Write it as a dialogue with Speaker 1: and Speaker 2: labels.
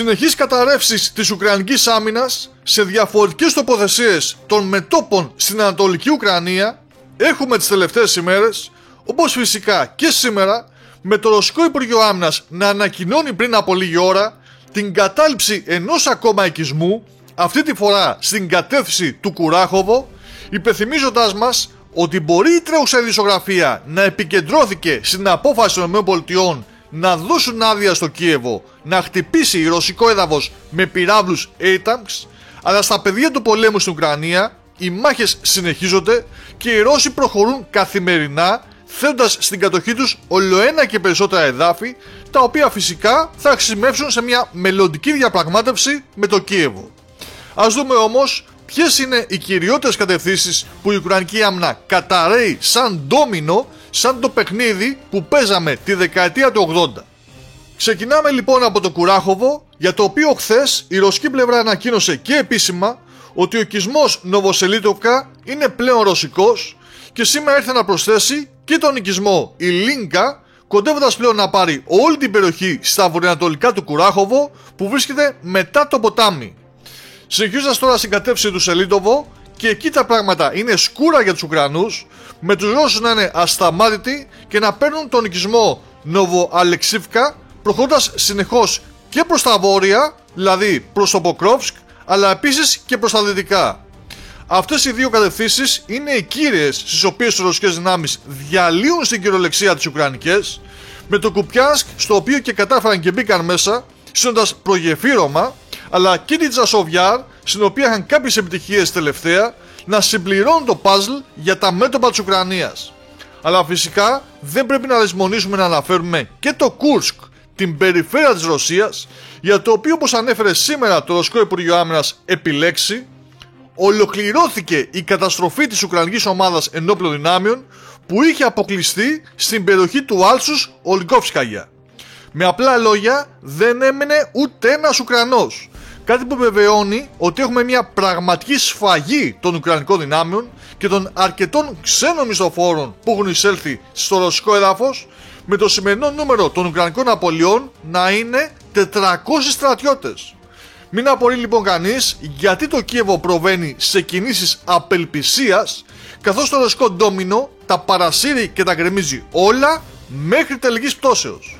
Speaker 1: Συνεχείς καταρρεύσεις της Ουκρανικής άμυνας σε διαφορετικές τοποθεσίες των μετώπων στην Ανατολική Ουκρανία έχουμε τις τελευταίες ημέρες, όπως φυσικά και σήμερα, με το Ρωσικό Υπουργείο Άμυνας να ανακοινώνει πριν από λίγη ώρα την κατάληψη ενός ακόμα οικισμού, αυτή τη φορά στην κατεύθυνση του Κουράχοβο, υπενθυμίζοντας μας ότι μπορεί η τρέχουσα ειδησιογραφία να επικεντρώθηκε στην απόφαση των ΗΠΑ να δώσουν άδεια στο Κίεβο να χτυπήσει ρωσικό έδαφος με πυράβλους ATACMS, αλλά στα πεδία του πολέμου στην Ουκρανία οι μάχες συνεχίζονται και οι Ρώσοι προχωρούν καθημερινά, θέτοντας στην κατοχή τους ολοένα και περισσότερα εδάφη, τα οποία φυσικά θα χρησιμεύσουν σε μια μελλοντική διαπραγμάτευση με το Κίεβο. Ας δούμε όμως ποιες είναι οι κυριότερες κατευθύνσεις που η Ουκρανική άμυνα καταρρέει σαν ντόμινο, σαν το παιχνίδι που παίζαμε τη δεκαετία του 80. Ξεκινάμε λοιπόν από το Κουράχοβο, για το οποίο χθες η ρωσική πλευρά ανακοίνωσε και επίσημα ότι ο οικισμός Νοβοσελίτοβκα είναι πλέον ρωσικός και σήμερα ήρθε να προσθέσει και τον οικισμό Ηλίνκα, κοντεύοντας πλέον να πάρει όλη την περιοχή στα βορειοανατολικά του Κουράχοβο που βρίσκεται μετά το ποτάμι. Συνεχίζοντας τώρα στην κατεύθυνση του Σελίτοβο, και εκεί τα πράγματα είναι σκούρα για τους Ουκρανούς, με τους Ρώσους να είναι ασταμάτητοι και να παίρνουν τον οικισμό Νοβοαλεξίβκα, προχωρώντας συνεχώς και προς τα βόρεια, δηλαδή προς το Ποκρόβσκ, αλλά επίσης και προς τα δυτικά. Αυτές οι δύο κατευθύνσεις είναι οι κύριες στις οποίες οι ρωσικές δυνάμεις διαλύουν στην κυριολεξία τις Ουκρανικές, με το Κουπιάνσκ, στο οποίο και κατάφεραν και μπήκαν μέσα, στείνοντας προγεφύρωμα, αλλά και την Τζασοβιάρ, στην οποία είχαν κάποιες επιτυχίες τελευταία, να συμπληρώνουν το παζλ για τα μέτωπα της Ουκρανίας. Αλλά φυσικά δεν πρέπει να λησμονήσουμε να αναφέρουμε και το Κούρσκ, την περιφέρεια της Ρωσίας, για το οποίο, όπως ανέφερε σήμερα το Ρωσικό Υπουργείο Άμυνας επιλέξει, ολοκληρώθηκε η καταστροφή της Ουκρανικής ομάδας ενόπλων δυνάμεων που είχε αποκλειστεί στην περιοχή του Άλσους Ολγκόφσκαγια. Με απλά λόγια, δεν έμενε ούτε ένας Ουκρανός. Κάτι που βεβαιώνει ότι έχουμε μια πραγματική σφαγή των Ουκρανικών δυνάμεων και των αρκετών ξένων μισθοφόρων που έχουν εισέλθει στο ρωσικό έδαφος, με το σημερινό νούμερο των Ουκρανικών απολειών να είναι 400 στρατιώτες. Μην απορεί λοιπόν κανείς γιατί το Κίεβο προβαίνει σε κινήσεις απελπισίας, καθώς το ρωσικό ντόμινο τα παρασύρει και τα γκρεμίζει όλα μέχρι τελικής πτώσεως.